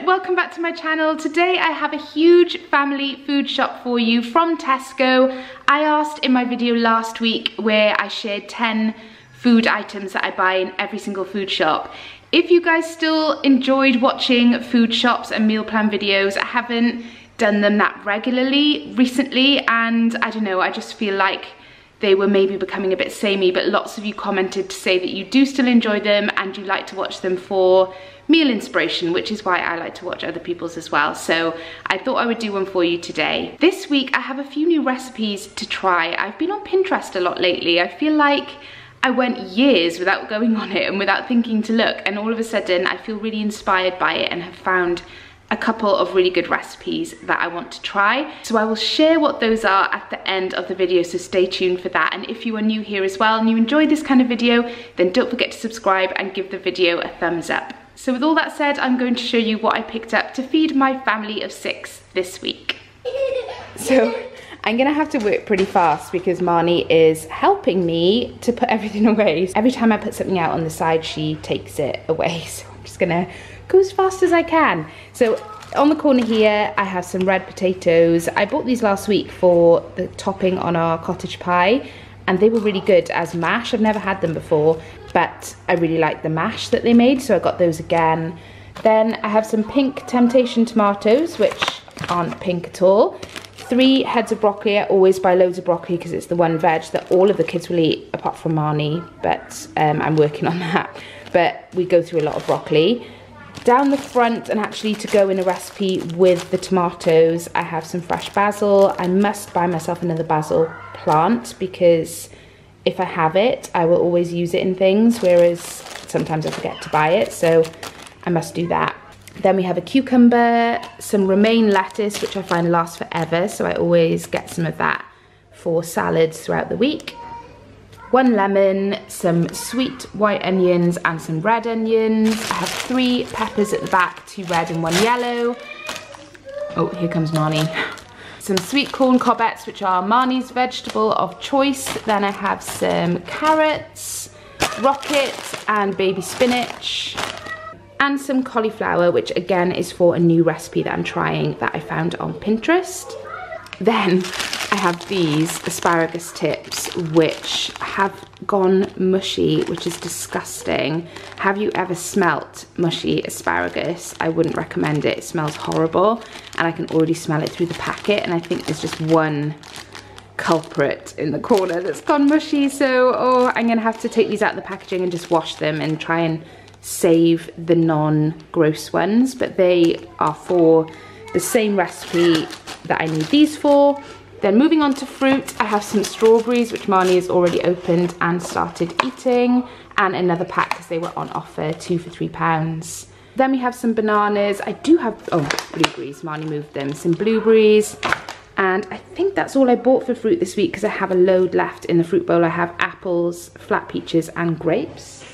welcome back to my channel. Today I have a huge family food shop for you from Tesco. I asked in my video last week where I shared 10 food items that I buy in every single food shop. If you guys still enjoyed watching food shops and meal plan videos, I haven't done them that regularly recently, and I don't know, I just feel like they were maybe becoming a bit samey, but lots of you commented to say that you do still enjoy them and you like to watch them for meal inspiration, which is why I like to watch other people's as well. So I thought I would do one for you today. This week I have a few new recipes to try. I've been on Pinterest a lot lately. I feel like I went years without going on it and without thinking to look, and all of a sudden I feel really inspired by it and have found a couple of really good recipes that I want to try. So I will share what those are at the end of the video, so stay tuned for that. And if you are new here as well and you enjoy this kind of video, then don't forget to subscribe and give the video a thumbs up. So with all that said, I'm going to show you what I picked up to feed my family of 6 this week. So I'm gonna have to work pretty fast because Marnie is helping me to put everything away. Every time I put something out on the side, she takes it away. So I'm just gonna go as fast as I can. So on the corner here, I have some red potatoes. I bought these last week for the topping on our cottage pie, and they were really good as mash. I've never had them before, but I really like the mash that they made, so I got those again. Then I have some pink Temptation tomatoes, which aren't pink at all. 3 heads of broccoli. I always buy loads of broccoli because it's the one veg that all of the kids will eat apart from Marnie, but I'm working on that. But we go through a lot of broccoli. Down the front, and actually to go in a recipe with the tomatoes, I have some fresh basil. I must buy myself another basil plant because if I have it, I will always use it in things, whereas sometimes I forget to buy it, so I must do that. Then we have a cucumber, some romaine lettuce, which I find lasts forever, so I always get some of that for salads throughout the week. 1 lemon, some sweet white onions and some red onions. I have 3 peppers at the back, 2 red and 1 yellow. Oh, here comes Marnie. Some sweet corn cobbets, which are Marnie's vegetable of choice. Then I have some carrots, rockets and baby spinach, and some cauliflower, which again is for a new recipe that I'm trying that I found on Pinterest. Then I have these asparagus tips, which have gone mushy, which is disgusting. Have you ever smelt mushy asparagus? I wouldn't recommend it. It smells horrible, and I can already smell it through the packet, and I think there's just one culprit in the corner that's gone mushy. So I'm gonna have to take these out of the packaging and just wash them and try and save the non-gross ones, but they are for the same recipe that I need these for. Then moving on to fruit, I have some strawberries, which Marnie has already opened and started eating, and another pack because they were on offer, 2 for £3. Then we have some bananas. I do have, blueberries, Marnie moved them. Some blueberries, and I think that's all I bought for fruit this week because I have a load left in the fruit bowl. I have apples, flat peaches and grapes.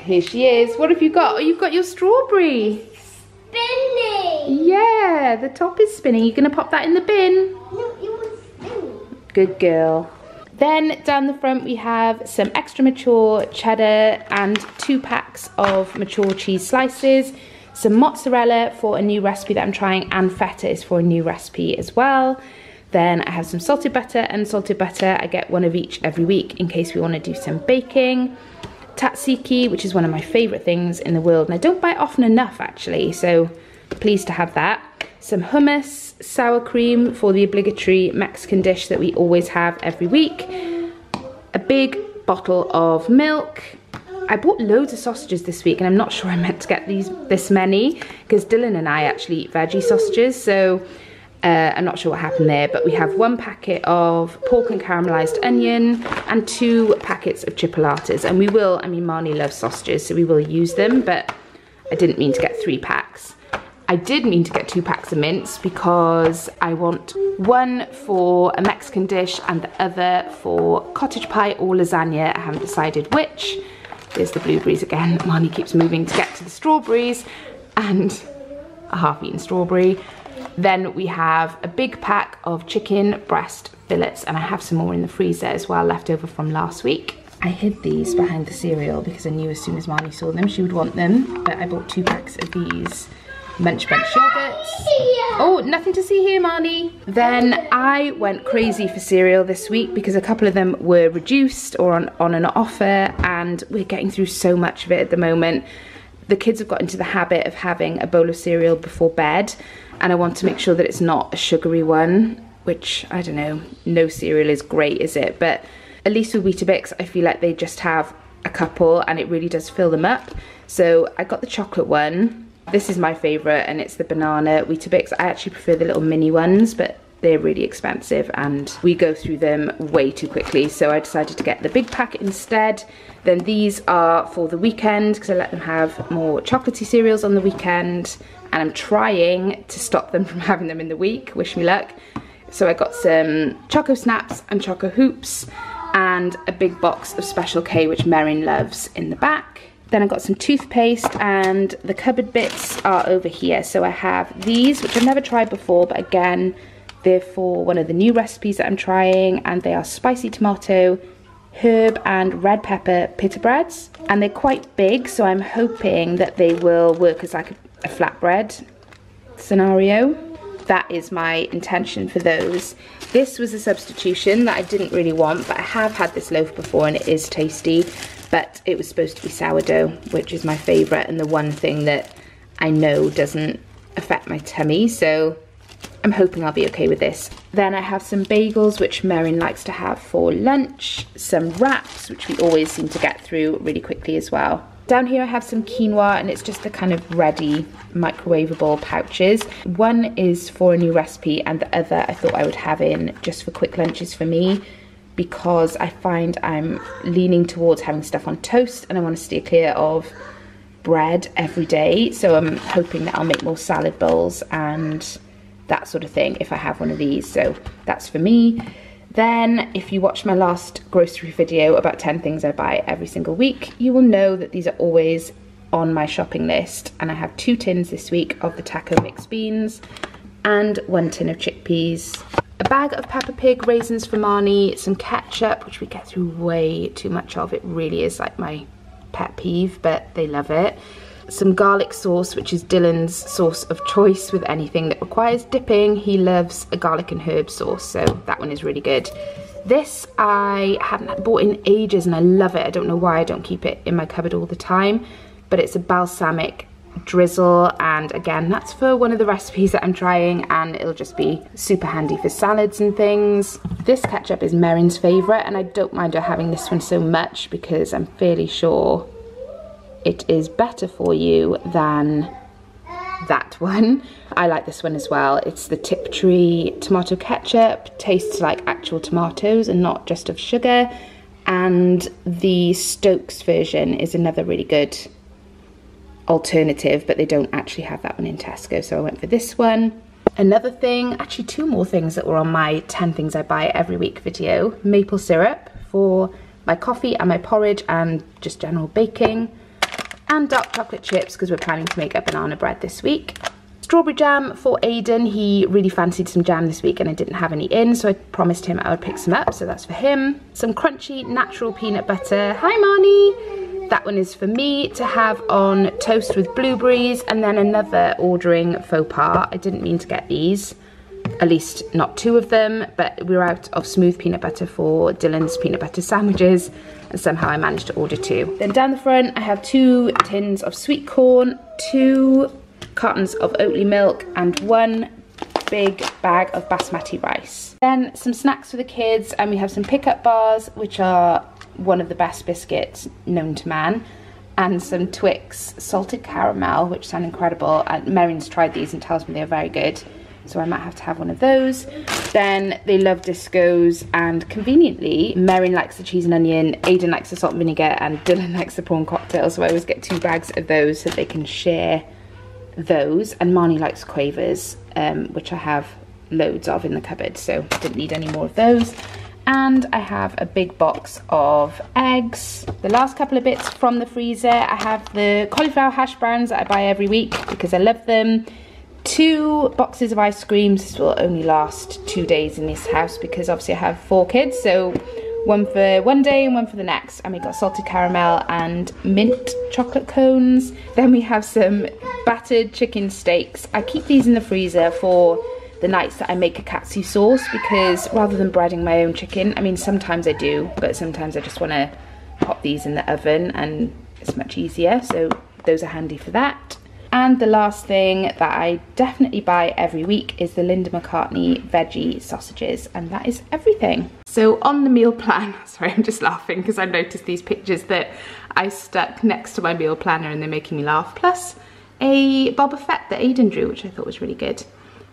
Here she is. What have you got? Oh, you've got your strawberry. Spinning. Yeah, the top is spinning. You're gonna pop that in the bin? No, it was spinning. Good girl. Then down the front we have some extra mature cheddar and 2 packs of mature cheese slices, some mozzarella for a new recipe that I'm trying, and feta is for a new recipe as well. Then I have some salted butter and salted butter. I get 1 of each every week in case we want to do some baking. Tzatziki, which is one of my favourite things in the world, and I don't buy it often enough actually, so pleased to have that. Some hummus, sour cream for the obligatory Mexican dish that we always have every week. A big bottle of milk. I bought loads of sausages this week, and I'm not sure I meant to get this many because Dylan and I actually eat veggie sausages, so I'm not sure what happened there, but we have 1 packet of pork and caramelised onion and 2 packets of chipolatas, and we will, I mean Marnie loves sausages, so we will use them, but I didn't mean to get 3 packs. I did mean to get 2 packs of mince because I want 1 for a Mexican dish and the other for cottage pie or lasagna. I haven't decided which. There's the blueberries again. Marnie keeps moving to get to the strawberries, and a half-eaten strawberry. Then we have a big pack of chicken breast fillets, and I have some more in the freezer as well, left over from last week. I hid these behind the cereal because I knew as soon as Marnie saw them she would want them, but I bought 2 packs of these Munch Bunch yogurts. Oh, nothing to see here, Marnie. Then I went crazy for cereal this week because a couple of them were reduced or on an offer, and we're getting through so much of it at the moment. The kids have got into the habit of having a bowl of cereal before bed, and I want to make sure that it's not a sugary one, which, I don't know, no cereal is great, is it? But at least with Weetabix, I feel like they just have a couple and it really does fill them up. So I got the chocolate one. This is my favourite, and it's the banana Weetabix. I actually prefer the little mini ones, but they're really expensive and we go through them way too quickly. So I decided to get the big packet instead. Then these are for the weekend because I let them have more chocolatey cereals on the weekend, and I'm trying to stop them from having them in the week. Wish me luck. So I got some Choco Snaps and Choco Hoops and a big box of Special K, which Merrin loves, in the back. Then I got some toothpaste, and the cupboard bits are over here. So I have these, which I've never tried before, but again, they're for one of the new recipes that I'm trying, and they are spicy tomato, herb and red pepper pita breads, and they're quite big, so I'm hoping that they will work as like a flatbread scenario. That is my intention for those. This was a substitution that I didn't really want, but I have had this loaf before and it is tasty. But it was supposed to be sourdough, which is my favourite and the one thing that I know doesn't affect my tummy, so I'm hoping I'll be okay with this. Then I have some bagels, which Merrin likes to have for lunch, some wraps, which we always seem to get through really quickly as well. Down here I have some quinoa, and it's just the kind of ready microwavable pouches. One is for a new recipe and the other I thought I would have in just for quick lunches for me, because I find I'm leaning towards having stuff on toast and I want to steer clear of bread every day. So I'm hoping that I'll make more salad bowls and that sort of thing if I have one of these. So that's for me. Then if you watch my last grocery video about 10 things I buy every single week, you will know that these are always on my shopping list. And I have 2 tins this week of the taco mixed beans and 1 tin of chickpeas. A bag of Peppa Pig raisins for Marnie, some ketchup, which we get through way too much of. It really is like my pet peeve, but they love it. Some garlic sauce, which is Dylan's sauce of choice with anything that requires dipping. He loves a garlic and herb sauce, so that one is really good. This I haven't bought in ages and I love it. I don't know why I don't keep it in my cupboard all the time, but it's a balsamic drizzle, and again, that's for one of the recipes that I'm trying, and it'll just be super handy for salads and things. This ketchup is Merrin's favourite, and I don't mind her having this one so much because I'm fairly sure it is better for you than that one. I like this one as well. It's the Tiptree tomato ketchup, tastes like actual tomatoes and not just of sugar, and the Stokes version is another really good alternative, but they don't actually have that one in Tesco, so I went for this one. Another thing, actually 2 more things that were on my 10 things I buy every week video. Maple syrup for my coffee and my porridge and just general baking, and dark chocolate chips because we're planning to make a banana bread this week. Strawberry jam for Aiden. He really fancied some jam this week and I didn't have any in, so I promised him I would pick some up, so that's for him. Some crunchy natural peanut butter. Hi Marnie! That one is for me to have on toast with blueberries, and then another ordering faux pas. I didn't mean to get these, at least not 2 of them, but we were out of smooth peanut butter for Dylan's peanut butter sandwiches, and somehow I managed to order 2. Then down the front I have 2 tins of sweet corn, 2 cartons of Oatly milk, and 1 big bag of basmati rice. Then some snacks for the kids, and we have some pickup bars, which are one of the best biscuits known to man, and some Twix salted caramel, which sound incredible. Merrin's tried these and tells me they're very good, so I might have to have one of those. Then they love discos, and conveniently Merrin likes the cheese and onion, Aiden likes the salt and vinegar, and Dylan likes the prawn cocktail, so I always get 2 bags of those so they can share those. And Marnie likes quavers, which I have loads of in the cupboard, so didn't need any more of those. And I have a big box of eggs. The last couple of bits from the freezer, I have the cauliflower hash browns that I buy every week because I love them. 2 boxes of ice creams. This will only last 2 days in this house because obviously I have 4 kids, so one for one day and one for the next. And we got salted caramel and mint chocolate cones. Then we have some battered chicken steaks. I keep these in the freezer for the nights that I make a katsu sauce, because rather than breading my own chicken, I mean sometimes I do, but sometimes I just want to pop these in the oven and it's much easier, so those are handy for that. And the last thing that I definitely buy every week is the Linda McCartney veggie sausages, and that is everything. So on the meal plan, sorry, I'm just laughing because I noticed these pictures that I stuck next to my meal planner and they're making me laugh, plus a Boba Fett that Aiden drew, which I thought was really good.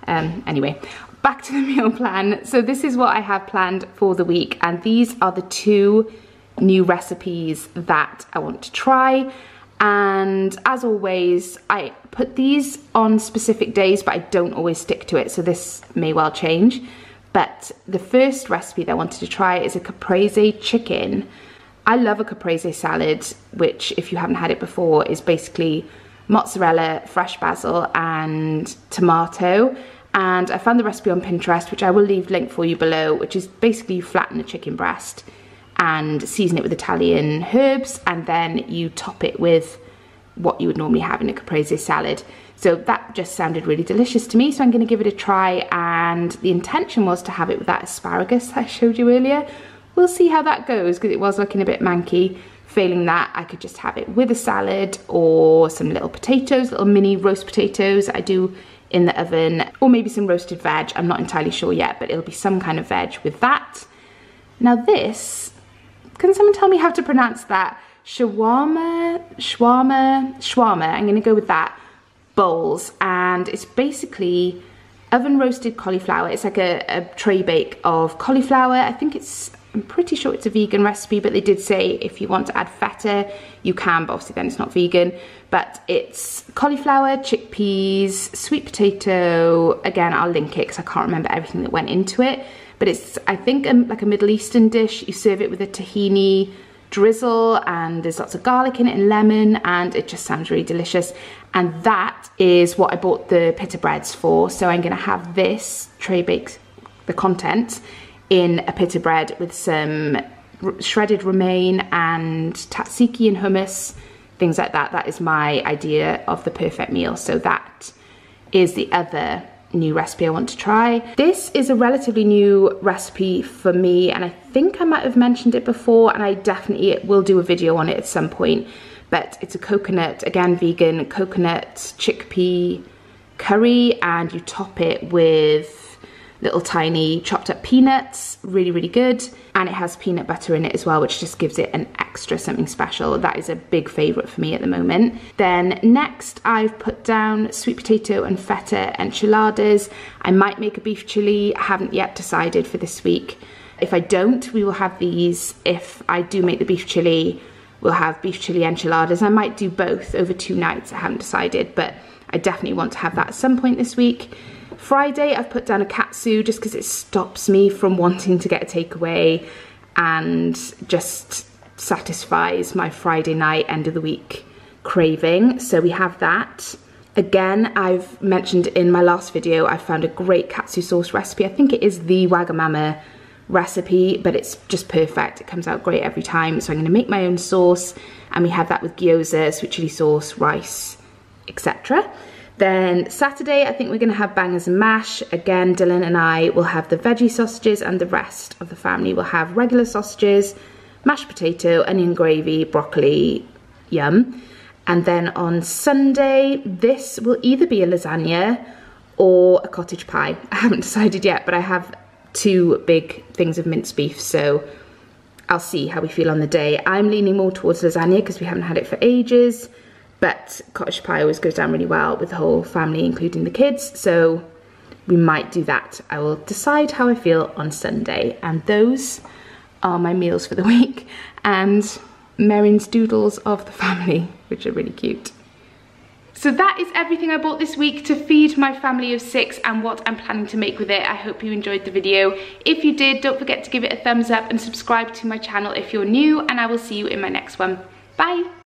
Anyway, back to the meal plan. So this is what I have planned for the week, and these are the 2 new recipes that I want to try. And as always, I put these on specific days, but I don't always stick to it, so this may well change. But the first recipe that I wanted to try is a Caprese chicken. I love a Caprese salad, which, if you haven't had it before, is basically mozzarella, fresh basil and tomato. And I found the recipe on Pinterest, which I will leave link for you below, which is basically you flatten a chicken breast and season it with Italian herbs, and then you top it with what you would normally have in a Caprese salad. So that just sounded really delicious to me, so I'm going to give it a try, and the intention was to have it with that asparagus that I showed you earlier. We'll see how that goes, because it was looking a bit manky. Failing that, I could just have it with a salad or some little potatoes, little mini roast potatoes I do in the oven, or maybe some roasted veg. I'm not entirely sure yet, but it'll be some kind of veg with that. Now this, can someone tell me how to pronounce that? Shawarma, I'm gonna go with that, bowls. And it's basically oven roasted cauliflower. It's like a tray bake of cauliflower. I'm pretty sure it's a vegan recipe, but they did say if you want to add feta, you can, but obviously then it's not vegan. But it's cauliflower, chickpeas, sweet potato. Again, I'll link it because I can't remember everything that went into it. But it's, I think, like a Middle Eastern dish. You serve it with a tahini drizzle, and there's lots of garlic in it and lemon, and it just sounds really delicious. And that is what I bought the pita breads for. So I'm gonna have this tray bake, the content, in a pita bread with some shredded romaine and tzatziki and hummus, things like that. That is my idea of the perfect meal. So that is the other new recipe I want to try. This is a relatively new recipe for me, and I think I might have mentioned it before, and I definitely will do a video on it at some point. But it's a coconut, again vegan, coconut chickpea curry, and you top it with little tiny chopped up peanuts. Really, really good. And it has peanut butter in it as well, which just gives it an extra something special. That is a big favorite for me at the moment. Then next I've put down sweet potato and feta enchiladas. I might make a beef chili. I haven't yet decided for this week. If I don't, we will have these. If I do make the beef chili, we'll have beef chili enchiladas. I might do both over 2 nights. I haven't decided, but I definitely want to have that at some point this week. Friday, I've put down a katsu just because it stops me from wanting to get a takeaway and just satisfies my Friday night, end of the week craving. So we have that. Again, I've mentioned in my last video, I found a great katsu sauce recipe. I think it is the Wagamama recipe, but it's just perfect. It comes out great every time. So I'm going to make my own sauce, and we have that with gyoza, sweet chili sauce, rice, etc. Then Saturday, I think we're going to have bangers and mash. Again, Dylan and I will have the veggie sausages, and the rest of the family will have regular sausages, mashed potato, onion gravy, broccoli, yum. And then on Sunday, this will either be a lasagna or a cottage pie. I haven't decided yet, but I have 2 big things of minced beef, so I'll see how we feel on the day. I'm leaning more towards lasagna because we haven't had it for ages. But cottage pie always goes down really well with the whole family, including the kids. So we might do that. I will decide how I feel on Sunday. And those are my meals for the week. And Merrin's doodles of the family, which are really cute. So that is everything I bought this week to feed my family of 6 and what I'm planning to make with it. I hope you enjoyed the video. If you did, don't forget to give it a thumbs up and subscribe to my channel if you're new. And I will see you in my next one. Bye.